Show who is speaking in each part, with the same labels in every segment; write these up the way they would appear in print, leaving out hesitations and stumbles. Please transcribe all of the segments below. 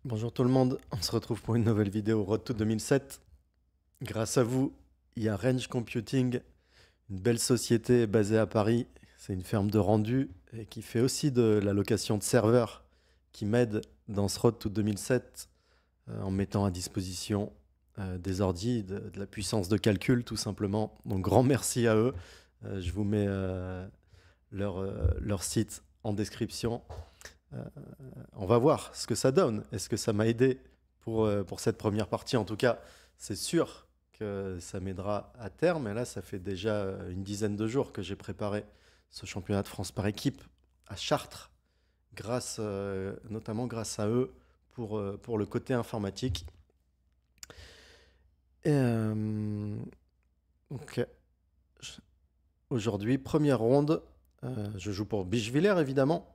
Speaker 1: Bonjour tout le monde, on se retrouve pour une nouvelle vidéo Road to 2007. Grâce à vous, il y a Range Computing, une belle société basée à Paris. C'est une ferme de rendu et qui fait aussi de la location de serveurs qui m'aide dans ce Road to 2007 en mettant à disposition des ordis, de la puissance de calcul tout simplement. Donc grand merci à eux. Je vous mets leur site en description. Euh, on va voir ce que ça donne. Est-ce que ça m'a aidé pour cette première partie? En tout cas, c'est sûr que ça m'aidera à terme. Et là, ça fait déjà une dizaine de jours que j'ai préparé ce championnat de France par équipe à Chartres, notamment grâce à eux pour le côté informatique. Et, donc, je- aujourd'hui, première ronde, je joue pour Bichevillers évidemment.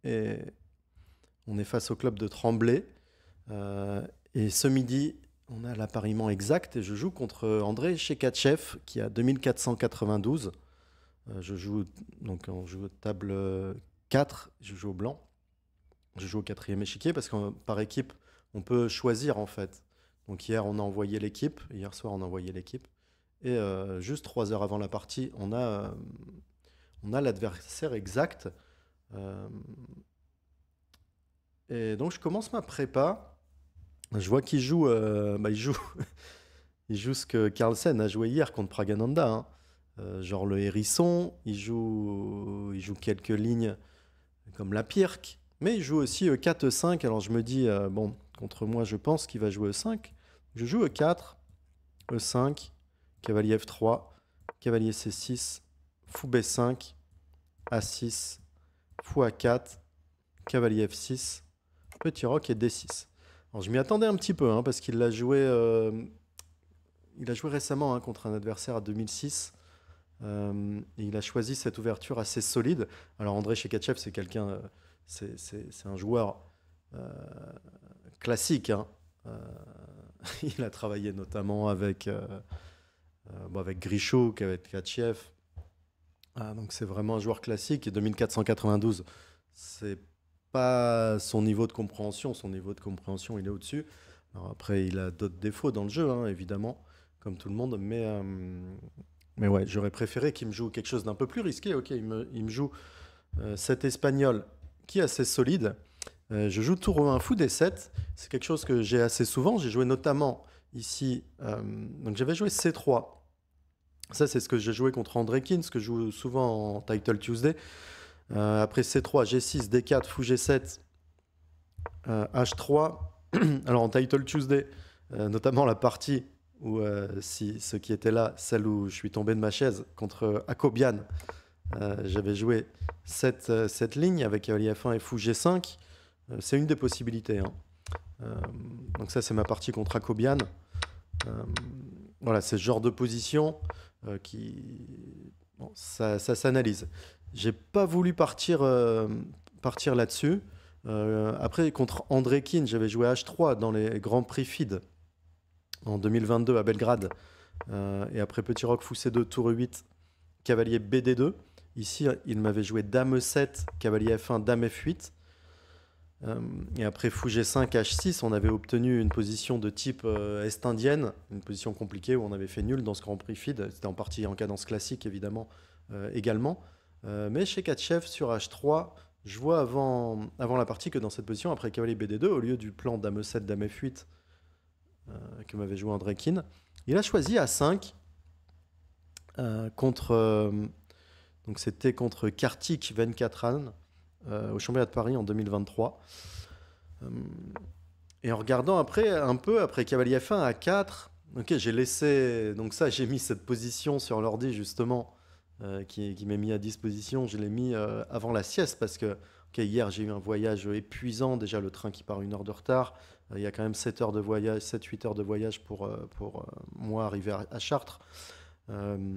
Speaker 1: Et on est face au club de Tremblay. Et ce midi, on a l'appariement exact et je joue contre André Chekatchev qui a 2492. On joue table 4, je joue au blanc. Je joue au quatrième échiquier parce que par équipe, on peut choisir en fait. Donc hier, on a envoyé l'équipe. Hier soir, on a envoyé l'équipe. Et juste 3 heures avant la partie, on a l'adversaire exact. Euh, et donc je commence ma prépa. Je vois qu'il joue, il joue ce que Carlsen a joué hier contre Pragananda, hein. Genre le hérisson, il joue quelques lignes comme la Pirque, mais il joue aussi E4, E5. Alors je me dis, bon, contre moi, je pense qu'il va jouer E5. Je joue E4, E5, cavalier F3, cavalier C6, fou B5, A6, fou A4, cavalier F6, petit roc et D6. Alors je m'y attendais un petit peu, hein, parce il a joué récemment, hein, contre un adversaire à 2006. Et il a choisi cette ouverture assez solide. Alors André Chekatchev, c'est un joueur euh, classique, hein. Euh, il a travaillé notamment avec Grichot, avec Katchev. Donc c'est vraiment un joueur classique. Et 2492, c'est pas son niveau de compréhension. Son niveau de compréhension, il est au-dessus. Alors après, il a d'autres défauts dans le jeu, hein, évidemment, comme tout le monde. Mais ouais, j'aurais préféré qu'il me joue quelque chose d'un peu plus risqué. Ok, il me joue cet espagnol qui est assez solide. Je joue tour 1 fou D7. C'est quelque chose que j'ai assez souvent. J'ai joué notamment ici. Donc j'avais joué C3. Ça, c'est ce que j'ai joué contre André Kin, ce que je joue souvent en Title Tuesday. Après C3, G6, D4, fou G7, H3. Alors en Title Tuesday, notamment la partie où, si ceux qui étaient là, celle où je suis tombé de ma chaise contre Akobian, j'avais joué cette ligne avec cavalier F1 et fou G5. C'est une des possibilités, hein. Euh, donc ça, c'est ma partie contre Akobian. Euh, voilà, c'est ce genre de position qui... Bon, ça s'analyse. J'ai pas voulu partir là-dessus. Après, contre André Kin, j'avais joué H3 dans les Grands Prix FIDE en 2022 à Belgrade. Et après Petit Roc, fou C2, tour E8, cavalier BD2. Ici, il m'avait joué Dame E7, cavalier F1, Dame F8. Et après fou G5, H6, on avait obtenu une position de type est-indienne, une position compliquée où on avait fait nul dans ce Grand Prix FIDE. C'était en partie en cadence classique, évidemment, également. Mais chez Katchev, sur H3, je vois avant la partie que dans cette position, après cavalier BD2, au lieu du plan Dame E7, Dame F8 que m'avait joué André Kin, il a choisi A5 contre... donc c'était contre Kartik Venkatran au championnat de Paris en 2023. Euh, et en regardant après cavalier F1 à 4, ok, j'ai laissé. Donc, ça, j'ai mis cette position sur l'ordi justement qui m'est mis à disposition. Je l'ai mis avant la sieste parce que ok, hier, j'ai eu un voyage épuisant. Déjà, le train qui part 1 heure de retard. Il y a quand même 7 heures de voyage, 7-8 heures de voyage pour moi arriver à Chartres.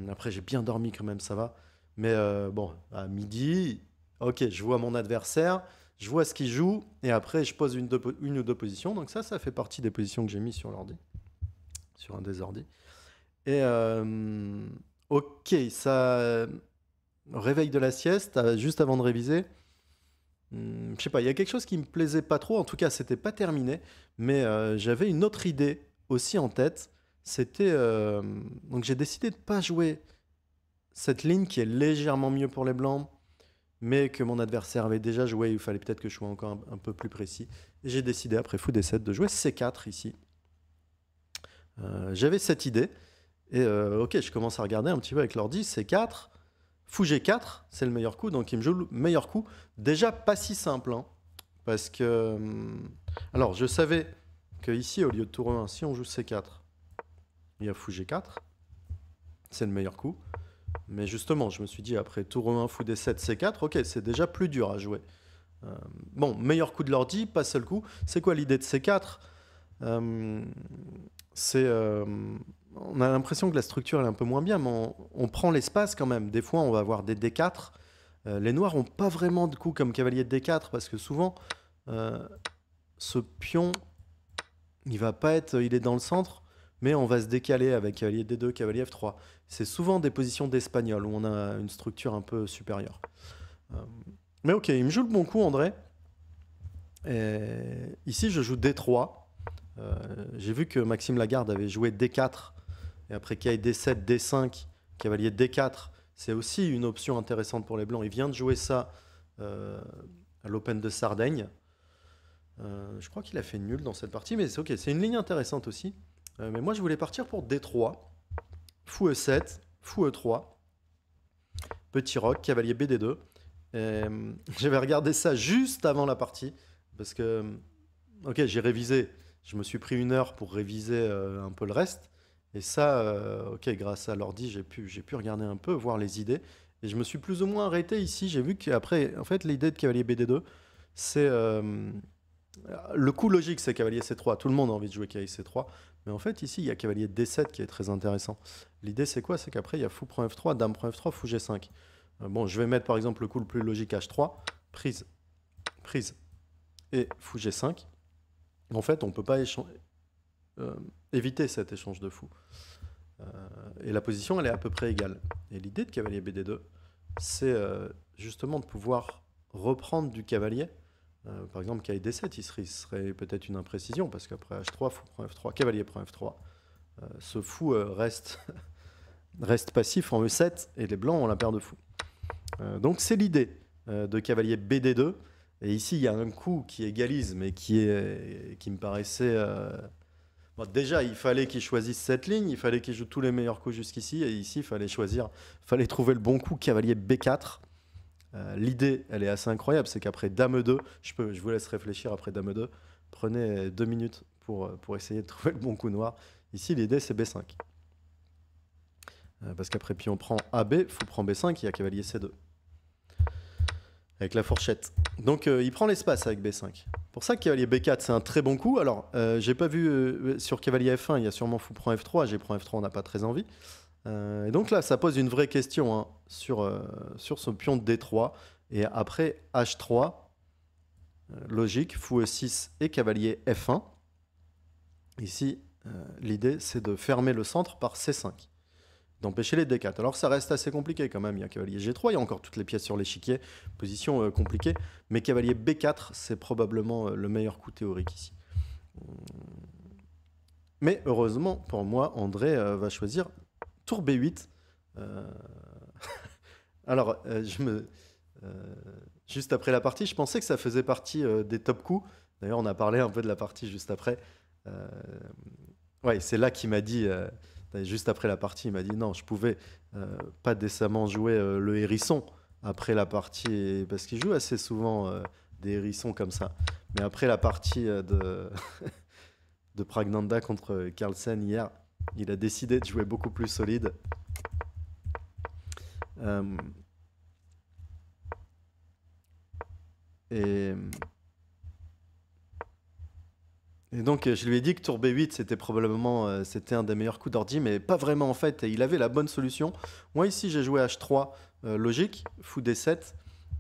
Speaker 1: Après, j'ai bien dormi quand même, ça va. Mais bon, à midi, ok, je vois mon adversaire, je vois ce qu'il joue, et après, je pose une ou deux positions. Donc ça fait partie des positions que j'ai mis sur l'ordi, sur un des ordis. Et ok, ça réveil de la sieste, juste avant de réviser. Je sais pas, il y a quelque chose qui me plaisait pas trop. En tout cas, c'était pas terminé, mais j'avais une autre idée aussi en tête. C'était donc j'ai décidé de pas jouer cette ligne qui est légèrement mieux pour les blancs, mais que mon adversaire avait déjà joué. Il fallait peut-être que je sois encore un peu plus précis. Et j'ai décidé après fou D7 de jouer C4 ici. J'avais cette idée et ok, je commence à regarder un petit peu avec l'ordi. C4. Fou G4, c'est le meilleur coup, donc il me joue le meilleur coup. Déjà pas si simple, hein, parce que... alors, je savais que ici, au lieu de tour 1, si on joue C4, il y a Fou G4, c'est le meilleur coup. Mais justement, je me suis dit, après tour 1, Fou D7, C4, ok, c'est déjà plus dur à jouer. Bon, meilleur coup de l'ordi, pas seul coup. C'est quoi l'idée de C4 on a l'impression que la structure est un peu moins bien, mais on prend l'espace quand même. Des fois, on va avoir des D4. Les noirs n'ont pas vraiment de coup comme cavalier de D4, parce que souvent, ce pion, il va pas être, il est dans le centre, mais on va se décaler avec cavalier D2, cavalier F3. C'est souvent des positions d'espagnol, où on a une structure un peu supérieure. Mais ok, il me joue le bon coup, André. Et ici, je joue D3. J'ai vu que Maxime Lagarde avait joué D4 et après qu'il y ait D7, D5, cavalier D4, c'est aussi une option intéressante pour les blancs. Il vient de jouer ça à l'Open de Sardaigne. Je crois qu'il a fait nul dans cette partie, mais c'est ok, c'est une ligne intéressante aussi. Mais moi, je voulais partir pour D3, Fou E7, Fou E3, petit roc, cavalier BD2. J'avais regardé ça juste avant la partie, parce que, ok, j'ai révisé. Je me suis pris 1 heure pour réviser un peu le reste. Et ça, ok, grâce à l'ordi, j'ai pu regarder un peu, voir les idées. Et je me suis plus ou moins arrêté ici. J'ai vu qu'après, en fait, l'idée de cavalier BD2, c'est... le coup logique, c'est cavalier C3. Tout le monde a envie de jouer cavalier C3. Mais en fait, ici, il y a cavalier D7 qui est très intéressant. L'idée, c'est quoi? C'est qu'après, il y a fou prend F3, dame prend F3, fou G5. Bon, je vais mettre par exemple le coup le plus logique H3, prise, prise et fou G5. En fait, on ne peut pas éviter cet échange de fous. Et la position, elle est à peu près égale. Et l'idée de cavalier BD2, c'est justement de pouvoir reprendre du cavalier. Par exemple, cavalier D7, il serait peut-être une imprécision, parce qu'après H3, fou prend F3, cavalier prend F3. Ce fou reste passif en E7, et les blancs ont la paire de fous. Donc c'est l'idée de cavalier BD2. Et ici, il y a un coup qui égalise, mais qui me paraissait... Bon, déjà, il fallait qu'il choisisse cette ligne, il fallait qu'il joue tous les meilleurs coups jusqu'ici, et ici, il fallait trouver le bon coup, cavalier B4. L'idée, elle est assez incroyable, c'est qu'après Dame 2, je vous laisse réfléchir après Dame 2, prenez 2 minutes pour essayer de trouver le bon coup noir. Ici, l'idée, c'est B5. Parce qu'après pion prend AB, fou prend B5, il y a cavalier C2. Avec la fourchette. Donc il prend l'espace avec B5. Pour ça que cavalier B4 c'est un très bon coup. Alors j'ai pas vu sur cavalier F1, il y a sûrement fou prend F3, G prend F3, on n'a pas très envie. Et donc là ça pose une vraie question hein, sur ce pion de D3. Et après H3, logique, fou E6 et cavalier F1. Ici l'idée c'est de fermer le centre par C5. D'empêcher les D4. Alors ça reste assez compliqué quand même, il y a cavalier G3, il y a encore toutes les pièces sur l'échiquier, position compliquée, mais cavalier B4, c'est probablement le meilleur coup théorique ici. Mais heureusement pour moi, André va choisir tour B8. Alors, juste après la partie, je pensais que ça faisait partie des top coups. D'ailleurs, on a parlé un peu de la partie juste après. Ouais, c'est là qu'il m'a dit... juste après la partie, il m'a dit non, je pouvais pas décemment jouer le hérisson après la partie, parce qu'il joue assez souvent des hérissons comme ça. Mais après la partie de Pragnanda contre Carlsen hier, il a décidé de jouer beaucoup plus solide. Et donc, je lui ai dit que tour B8, c'était probablement c'était un des meilleurs coups d'ordi, mais pas vraiment en fait. Et il avait la bonne solution. Moi, ici, j'ai joué H3, logique, fou D7.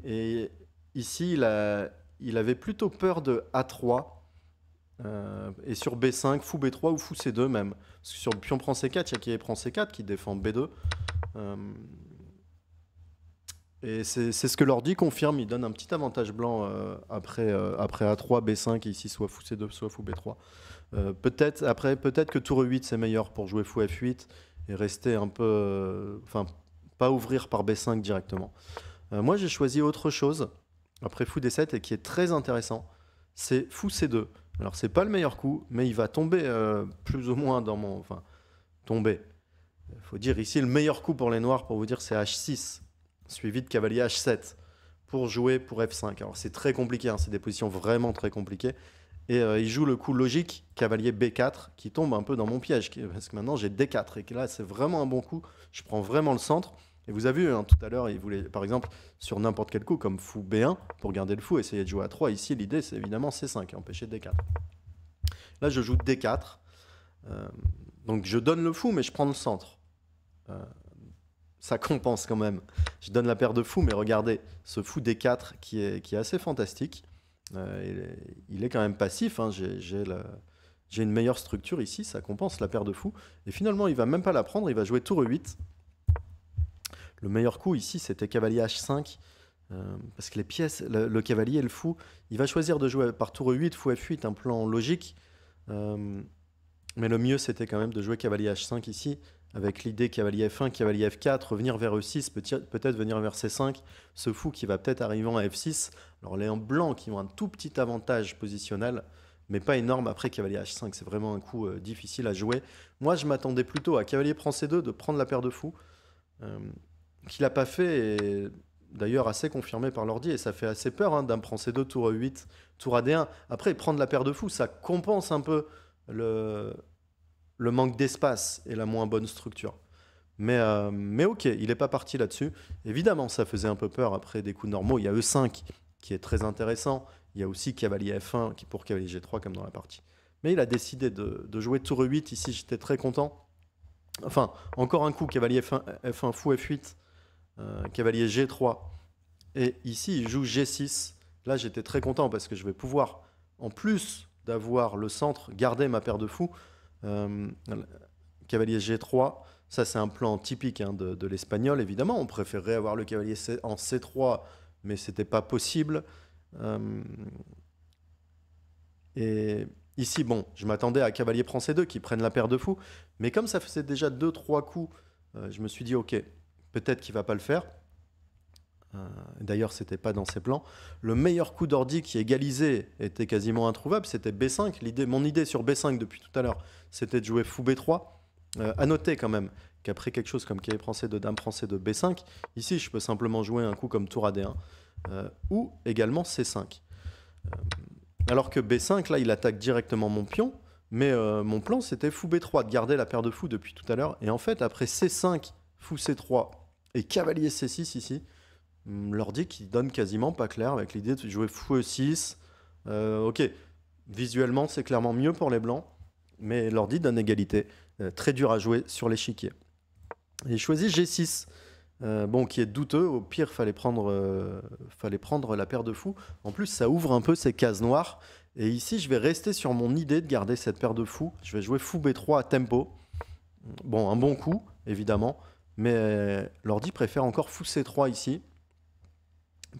Speaker 1: Et ici, il avait plutôt peur de A3. Et sur B5, fou B3 ou fou C2 même. Parce que sur le pion prend C4, il y a qui prend C4 qui défend B2. Et c'est ce que l'ordi confirme, il donne un petit avantage blanc après A3, B5, et ici soit fou C2, soit fou B3. Peut-être que tour E8 c'est meilleur pour jouer fou F8 et rester un peu... Enfin, pas ouvrir par B5 directement. Moi j'ai choisi autre chose, après fou D7, et qui est très intéressant, c'est fou C2. Alors c'est pas le meilleur coup, mais il va tomber plus ou moins dans mon... Enfin, tomber. Il faut dire ici le meilleur coup pour les noirs, pour vous dire, c'est H6, suivi de cavalier H7, pour jouer pour F5. Alors c'est très compliqué, hein, c'est des positions vraiment très compliquées. Et il joue le coup logique, cavalier B4, qui tombe un peu dans mon piège, parce que maintenant j'ai D4, et que là c'est vraiment un bon coup, je prends vraiment le centre. Et vous avez vu, hein, tout à l'heure, il voulait, par exemple, sur n'importe quel coup, comme fou B1, pour garder le fou, essayer de jouer à 3. Ici, l'idée, c'est évidemment C5, empêcher D4. Là, je joue D4. Donc, je donne le fou, mais je prends le centre. Ça compense quand même. Je donne la paire de fous, mais regardez, ce fou D4 qui est assez fantastique. Il est quand même passif. Hein, j'ai une meilleure structure ici, ça compense la paire de fous. Et finalement, il va même pas la prendre, il va jouer tour E8. Le meilleur coup ici, c'était cavalier H5, parce que les pièces, le cavalier et le fou, il va choisir de jouer par tour E8, fou F8, un plan logique. Mais le mieux, c'était quand même de jouer cavalier H5 ici, avec l'idée cavalier F1, cavalier F4, revenir vers E6, peut-être venir vers C5, ce fou qui va peut-être arriver à F6. Alors les blancs qui ont un tout petit avantage positionnel, mais pas énorme après cavalier H5, c'est vraiment un coup difficile à jouer. Moi, je m'attendais plutôt à cavalier prend C2, de prendre la paire de fous, qu'il n'a pas fait, et d'ailleurs assez confirmé par l'ordi, et ça fait assez peur, hein, dame prend C2, tour E8, tour AD1. Après, prendre la paire de fous, ça compense un peu le manque d'espace et la moins bonne structure. Mais ok, il n'est pas parti là-dessus. Évidemment, ça faisait un peu peur après des coups normaux. Il y a E5 qui est très intéressant. Il y a aussi cavalier F1 qui pour cavalier G3 comme dans la partie. Mais il a décidé de jouer tour E8. Ici, j'étais très content. Enfin, encore un coup, cavalier F1 fou F8, cavalier G3. Et ici, il joue G6. Là, j'étais très content parce que je vais pouvoir, en plus d'avoir le centre, garder ma paire de fous. Cavalier G3, ça c'est un plan typique, hein, de l'espagnol, évidemment. On préférerait avoir le cavalier en C3, mais c'était pas possible. Et ici, bon, je m'attendais à cavalier prend C2 qui prenne la paire de fous, mais comme ça faisait déjà 2-3 coups, je me suis dit, ok, peut-être qu'il va pas le faire. D'ailleurs, c'était pas dans ses plans. Le meilleur coup d'ordi qui égalisait était quasiment introuvable, c'était B5. Mon idée sur B5 depuis tout à l'heure, c'était de jouer fou B3. À noter quand même qu'après quelque chose comme cavalier prend C2, dame prend C2, B5, ici je peux simplement jouer un coup comme tour AD1 ou également C5. Alors que B5, là, il attaque directement mon pion, mais mon plan c'était fou B3, de garder la paire de fous depuis tout à l'heure. Et en fait, après C5, fou C3 et cavalier C6 ici, l'ordi qui donne quasiment pas clair avec l'idée de jouer fou E6. Ok, visuellement c'est clairement mieux pour les blancs, mais l'ordi donne égalité. Très dur à jouer sur l'échiquier. J'ai choisi G6, bon, qui est douteux. Au pire, fallait prendre la paire de fous. En plus, ça ouvre un peu ces cases noires. Et ici, je vais rester sur mon idée de garder cette paire de fous. Je vais jouer fou B3 à tempo. Bon, un bon coup, évidemment. Mais l'ordi préfère encore fou C3 ici.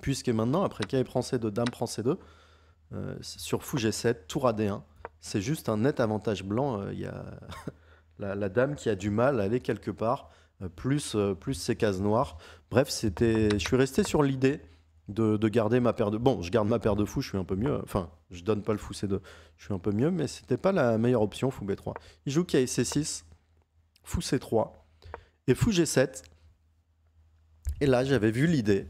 Speaker 1: Puisque maintenant, après cavalier prend C2, dame prend C2, sur fou G7, tour AD1, c'est juste un net avantage blanc. Il y a la dame qui a du mal à aller quelque part, plus ces cases noires. Bref, je suis resté sur l'idée de garder ma paire de... Bon, je garde ma paire de fous, je suis un peu mieux. Enfin, je donne pas le fou C2, je suis un peu mieux, mais c'était pas la meilleure option, fou B3. Il joue cavalier C6, fou C3 et fou G7. Et là, j'avais vu l'idée,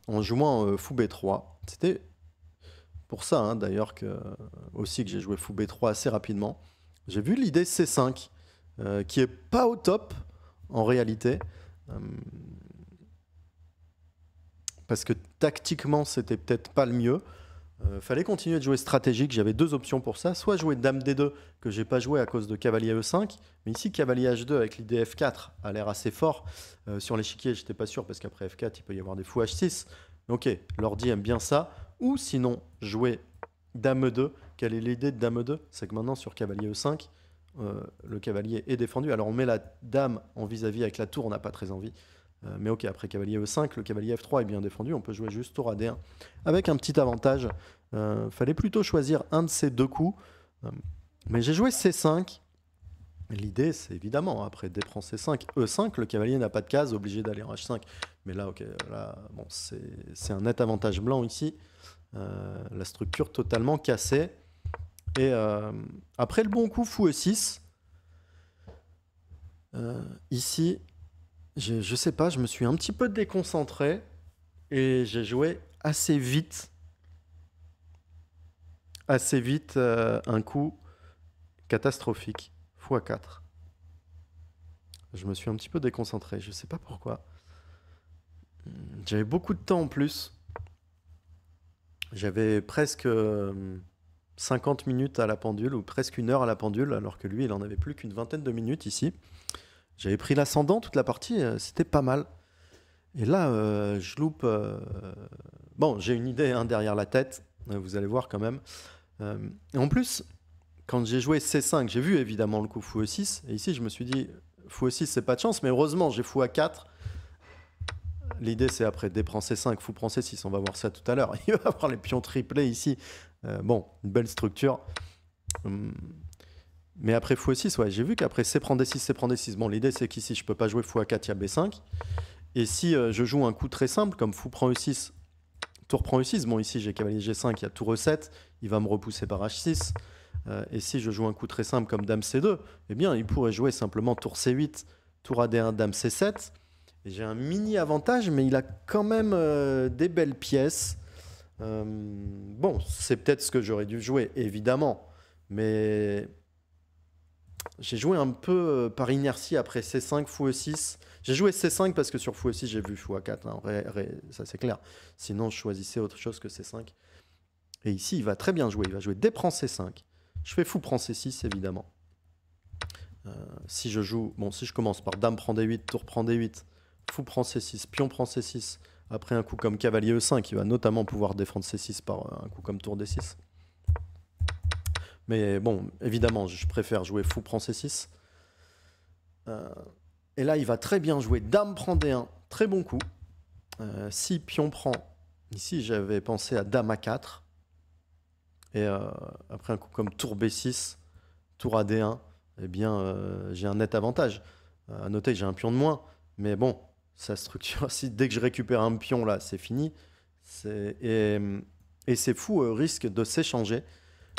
Speaker 1: en jouant fou B3, c'était pour ça, hein, d'ailleurs, aussi que j'ai joué fou B3 assez rapidement. J'ai vu l'idée C5, qui est pas au top, en réalité, parce que tactiquement, c'était peut-être pas le mieux. Fallait continuer de jouer stratégique, j'avais deux options pour ça, soit jouer dame D2, que j'ai pas joué à cause de cavalier E5, mais ici cavalier H2 avec l'idée F4 a l'air assez fort. Sur l'échiquier, j'étais pas sûr, parce qu'après F4, il peut y avoir des fous H6. Ok, l'ordi aime bien ça. Ou sinon, jouer dame E2. Quelle est l'idée de dame E2? C'est que maintenant, sur cavalier E5, le cavalier est défendu. Alors on met la dame en vis-à-vis avec la tour, on n'a pas très envie. Mais ok, après cavalier E5, le cavalier F3 est bien défendu, on peut jouer juste tour à D1. Avec un petit avantage, fallait plutôt choisir un de ces deux coups. Mais j'ai joué C5. L'idée, c'est évidemment, après D prend C5, E5, le cavalier n'a pas de case, obligé d'aller en H5. Mais là, ok, là, bon, c'est un net avantage blanc ici. La structure totalement cassée. Et après le bon coup, fou E6. Ici, je sais pas, je me suis un petit peu déconcentré. Et j'ai joué assez vite. Un coup catastrophique. X4. Je me suis un petit peu déconcentré, je sais pas pourquoi. J'avais beaucoup de temps en plus. J'avais presque 50 minutes à la pendule, ou presque 1 heure à la pendule, alors que lui, il en avait plus qu'une vingtaine de minutes ici. J'avais pris l'ascendant toute la partie, c'était pas mal. Et là, je loupe... Bon, j'ai une idée hein, derrière la tête, vous allez voir quand même. Et en plus, quand j'ai joué C5, j'ai vu évidemment le coup fou E6. Et ici, je me suis dit, fou E6, c'est pas de chance. Mais heureusement, j'ai fou A4. L'idée, c'est après D prend C5, fou prend C6. On va voir ça tout à l'heure. Il va avoir les pions triplés ici. Bon, une belle structure. Mais après fou E6, ouais, j'ai vu qu'après C prend D6, C prend D6. Bon, l'idée, c'est qu'ici, je peux pas jouer fou A4, il y a B5. Et si je joue un coup très simple, comme fou prend E6, tour prend E6, bon, ici, j'ai cavalier G5, il y a tour E7. Il va me repousser par H6. Et si je joue un coup très simple comme dame C2, eh bien, il pourrait jouer simplement tour C8, tour AD1, dame C7. Et j'ai un mini avantage, mais il a quand même des belles pièces. Bon, c'est peut-être ce que j'aurais dû jouer, évidemment. Mais j'ai joué un peu par inertie après C5, fou E6. J'ai joué C5 parce que sur fou E6, j'ai vu fou A4. Hein, ça, c'est clair. Sinon, je choisissais autre chose que C5. Et ici, il va très bien jouer. Il va jouer D prend C5. Je fais fou prend C6, évidemment. Si je commence par dame prend D8, tour prend D8, fou prend C6, pion prend C6, après un coup comme cavalier E5, il va notamment pouvoir défendre C6 par un coup comme tour D6. Mais bon, évidemment, je préfère jouer fou prend C6. Et là, il va très bien jouer dame prend D1, très bon coup. Si pion prend, ici j'avais pensé à dame A4. Et après un coup comme tour B6, tour AD1, eh bien j'ai un net avantage. À noter que j'ai un pion de moins, mais bon, sa structure, dès que je récupère un pion là, c'est fini. Et ces fous risquent de s'échanger.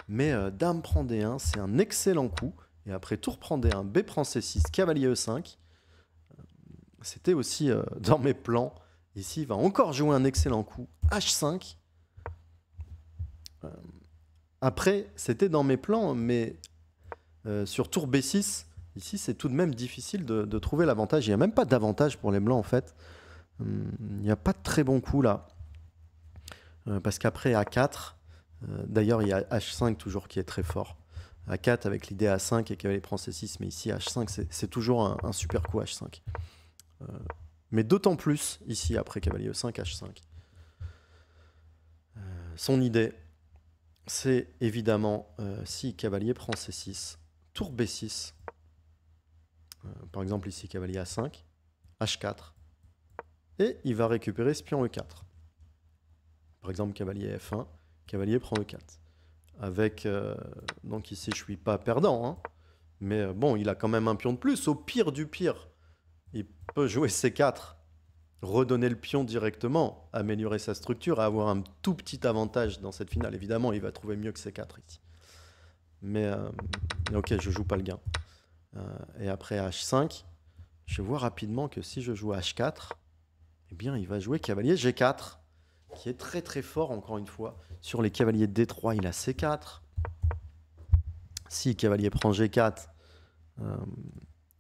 Speaker 1: Mais dame prend D1, c'est un excellent coup. Et après tour prend D1, B prend C6, cavalier E5. C'était aussi dans mes plans. Ici, il va encore jouer un excellent coup, H5. Après, c'était dans mes plans, mais sur tour B6, ici, c'est tout de même difficile de trouver l'avantage. Il n'y a même pas d'avantage pour les blancs, en fait. Il n'y a pas de très bon coup, là. Parce qu'après A4, d'ailleurs, il y a H5 toujours qui est très fort. A4 avec l'idée A5 et cavalier prend C6, mais ici, H5, c'est toujours un super coup, H5. Mais d'autant plus, ici, après cavalier E5, H5. Son idée... c'est évidemment si cavalier prend C6, tour B6, par exemple ici cavalier A5, H4, et il va récupérer ce pion E4. Par exemple cavalier F1, cavalier prend E4. Avec, donc ici je suis pas perdant, hein, mais bon, il a quand même un pion de plus. Au pire du pire, il peut jouer C4, redonner le pion directement, améliorer sa structure et avoir un tout petit avantage dans cette finale. Évidemment, il va trouver mieux que C4 ici. Mais ok, je joue pas le gain. Et après H5, je vois rapidement que si je joue H4, eh bien, il va jouer cavalier G4, qui est très très fort, encore une fois. Sur les cavaliers D3, il a C4. Si cavalier prend G4,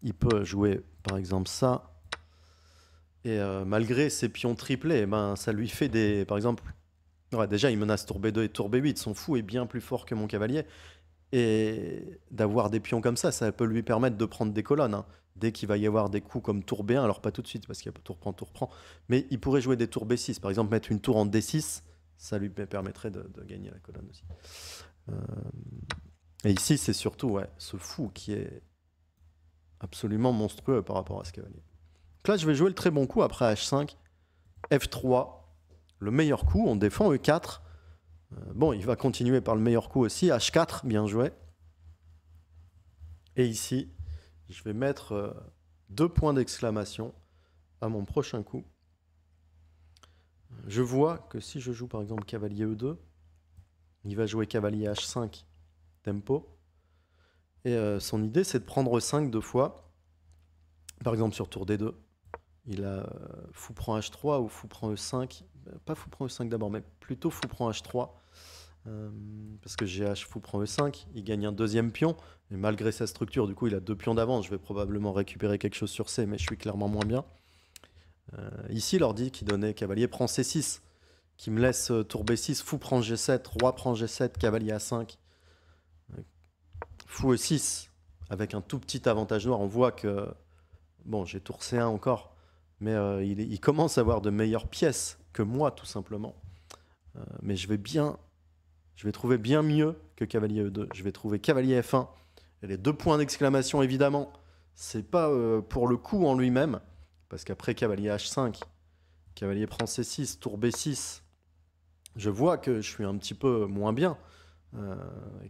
Speaker 1: il peut jouer, par exemple, ça. Et malgré ses pions triplés, ben, ça lui fait des... Par exemple, ouais, déjà, il menace tour B2 et tour B8. Son fou est bien plus fort que mon cavalier. Et d'avoir des pions comme ça peut lui permettre de prendre des colonnes. Hein. Dès qu'il va y avoir des coups comme tour B1, alors pas tout de suite, parce qu'il y a tour prend. Mais il pourrait jouer des tours B6. Par exemple, mettre une tour en D6, ça lui permettrait de gagner la colonne aussi. Et ici, c'est surtout ce fou qui est absolument monstrueux par rapport à ce cavalier. Donc là, je vais jouer le très bon coup après H5, F3, le meilleur coup, on défend E4. Bon, il va continuer par le meilleur coup aussi, H4, bien joué. Et ici, je vais mettre 2 points d'exclamation à mon prochain coup. Je vois que si je joue par exemple cavalier E2, il va jouer cavalier H5, tempo. Et son idée, c'est de prendre 5 2 fois. Par exemple, sur tour D2, il a fou prend H3 ou fou prend E5. Pas fou prend E5 d'abord, mais plutôt fou prend H3. Parce que GH fou prend E5, il gagne un deuxième pion. Et malgré sa structure, du coup, il a 2 pions d'avance. Je vais probablement récupérer quelque chose sur C, mais je suis clairement moins bien. Ici, l'ordi qui donnait cavalier prend C6, qui me laisse tour B6, fou prend G7, roi prend G7, cavalier A5. Fou E6, avec un tout petit avantage noir. On voit que, bon, j'ai tour C1 encore, mais il commence à avoir de meilleures pièces que moi, tout simplement. Mais je vais trouver bien mieux que cavalier E2. Je vais trouver cavalier F1. Et les 2 points d'exclamation, évidemment, c'est pas pour le coup en lui-même, parce qu'après cavalier H5, cavalier prend C6, tour B6, je vois que je suis un petit peu moins bien,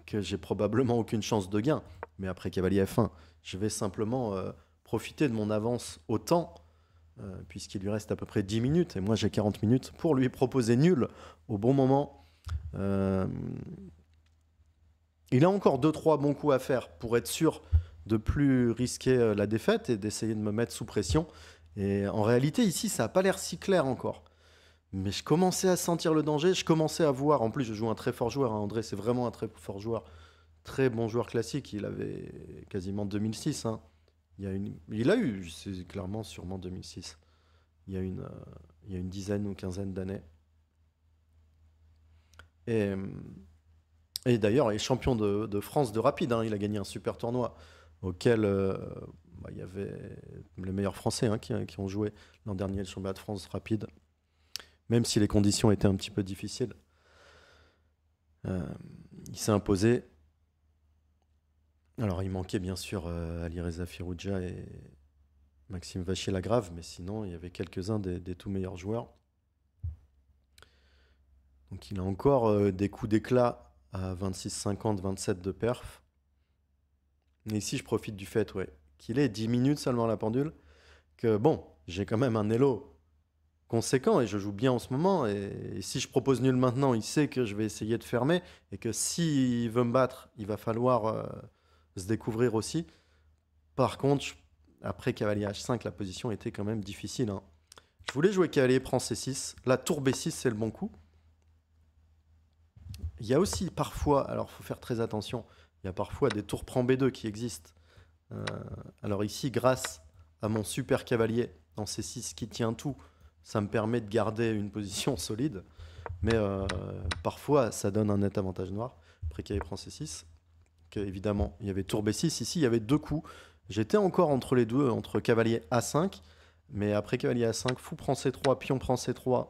Speaker 1: que j'ai probablement aucune chance de gain. Mais après cavalier F1, je vais simplement profiter de mon avance au temps, puisqu'il lui reste à peu près 10 minutes, et moi j'ai 40 minutes, pour lui proposer nul au bon moment. Il a encore 2-3 bons coups à faire pour être sûr de plus risquer la défaite et d'essayer de me mettre sous pression. Et en réalité, ici, ça n'a pas l'air si clair encore. Mais je commençais à sentir le danger, je commençais à voir. En plus, je joue un très fort joueur. Hein. André, c'est vraiment un très fort joueur. Très bon joueur classique. Il avait quasiment 2006. Hein. Il a eu, c'est clairement sûrement 2006. Il y a une dizaine ou quinzaine d'années. Et d'ailleurs, il est champion de France de rapide. Hein. Il a gagné un super tournoi auquel il y avait les meilleurs Français hein, qui ont joué l'an dernier le championnat de France rapide. Même si les conditions étaient un petit peu difficiles. Il s'est imposé. Alors, il manquait bien sûr Alireza Firouzja et Maxime Vachier-Lagrave, mais sinon, il y avait quelques-uns des tout meilleurs joueurs. Donc, il a encore des coups d'éclat à 26-50, 27 de perf. Et ici, je profite du fait qu'il est 10 minutes seulement la pendule, que bon, j'ai quand même un elo conséquent et je joue bien en ce moment. Et si je propose nul maintenant, il sait que je vais essayer de fermer et que s'il veut me battre, il va falloir se découvrir aussi. Par contre, après cavalier H5, la position était quand même difficile. Hein. Je voulais jouer cavalier prend C6. La tour B6, c'est le bon coup. Il y a aussi parfois, alors il faut faire très attention, il y a parfois des tours prend B2 qui existent. Alors ici, grâce à mon super cavalier en C6 qui tient tout, ça me permet de garder une position solide. Mais parfois, ça donne un net avantage noir. Après cavalier prend C6. Évidemment, il y avait tour B6. Ici, il y avait 2 coups. J'étais encore entre les deux, entre cavalier A5. Mais après cavalier A5, fou prend C3, pion prend C3.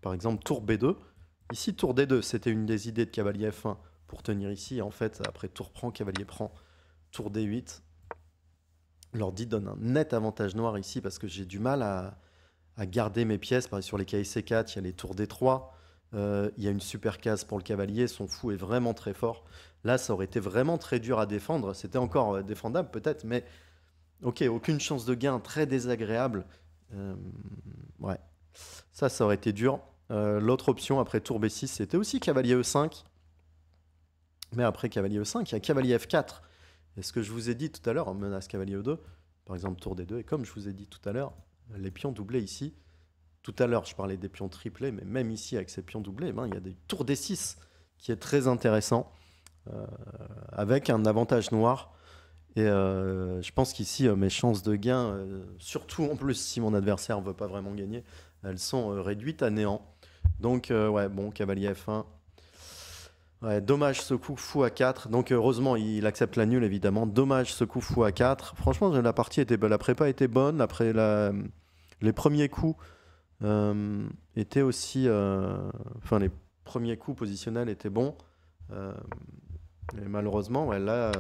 Speaker 1: Par exemple, tour B2. Ici, tour D2, c'était une des idées de cavalier F1 pour tenir ici. En fait, après tour prend, cavalier prend, tour D8. L'ordi donne un net avantage noir ici parce que j'ai du mal à garder mes pièces. Par exemple, sur les cahiers C4, il y a les tours D3. Il y a une super case pour le cavalier. Son fou est vraiment très fort. Là, ça aurait été vraiment très dur à défendre. C'était encore défendable peut-être, mais ok, aucune chance de gain, très désagréable. Ouais, ça aurait été dur. L'autre option après tour B6, c'était aussi cavalier E5. Mais après cavalier E5, il y a cavalier F4. Et ce que je vous ai dit tout à l'heure, en menace cavalier E2, par exemple tour D2, et comme je vous ai dit tout à l'heure, les pions doublés ici, tout à l'heure je parlais des pions triplés, mais même ici avec ces pions doublés, il y a des tours D6 qui est très intéressant, avec un avantage noir. Et je pense qu'ici, mes chances de gain, surtout en plus si mon adversaire ne veut pas vraiment gagner, elles sont réduites à néant. Donc, ouais, bon, cavalier F1. Ouais, dommage ce coup fou à 4. Donc, heureusement, il accepte la nulle, évidemment. Dommage ce coup fou à 4. Franchement, la partie était bonne. La prépa était bonne. Après, les premiers coups étaient aussi. Enfin, les premiers coups positionnels étaient bons. Et malheureusement, ouais, là,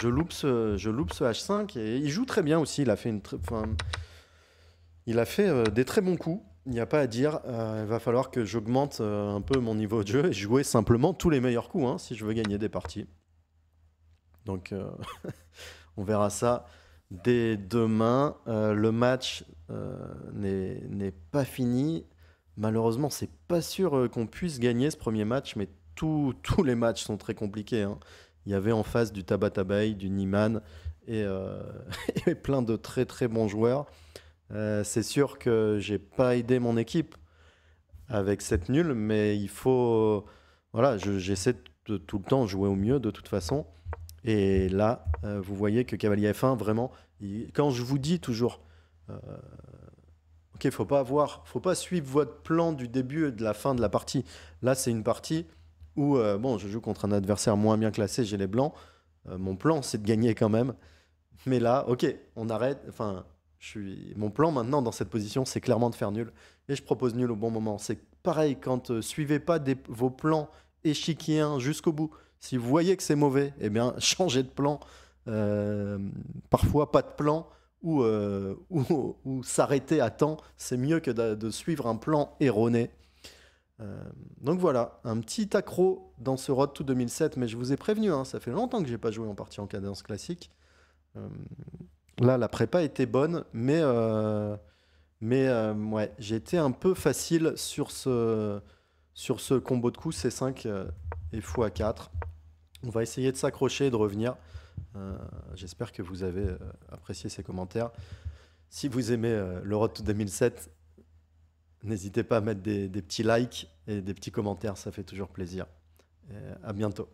Speaker 1: je loupe ce H5 et il joue très bien aussi. Il a fait des très bons coups. Il n'y a pas à dire. Il va falloir que j'augmente un peu mon niveau de jeu et jouer simplement tous les meilleurs coups hein, si je veux gagner des parties. Donc, on verra ça dès demain. Le match n'est pas fini. Malheureusement, c'est pas sûr qu'on puisse gagner ce premier match, mais tous les matchs sont très compliqués, hein. Il y avait en face du Tabatabai, du Niman et, et plein de très très bons joueurs. C'est sûr que j'ai pas aidé mon équipe avec cette nulle, mais il faut. Voilà, j'essaie de tout le temps jouer au mieux de toute façon. Et là, vous voyez que cavalier F1, vraiment, quand je vous dis toujours, euh, ok, faut pas suivre votre plan du début et de la fin de la partie. Là, c'est une partie où, bon, je joue contre un adversaire moins bien classé, j'ai les blancs. Mon plan, c'est de gagner quand même. Mais là, ok, on arrête. Enfin, mon plan maintenant dans cette position, c'est clairement de faire nul. Et je propose nul au bon moment. C'est pareil, quand suivez pas vos plans échiquiens jusqu'au bout. Si vous voyez que c'est mauvais, eh bien, changez de plan. Euh, Parfois, pas de plan ou s'arrêter à temps. C'est mieux que de suivre un plan erroné. Euh, donc voilà, un petit accro dans ce Road to 2007, mais je vous ai prévenu, hein, ça fait longtemps que j'ai pas joué en partie en cadence classique. Euh, Là, la prépa était bonne, mais ouais, j'ai été un peu facile sur ce combo de coups C5 et x4. On va essayer de s'accrocher et de revenir. Euh, J'espère que vous avez apprécié ces commentaires. Si vous aimez le Road to 2007, n'hésitez pas à mettre des petits likes et des petits commentaires, ça fait toujours plaisir. À bientôt.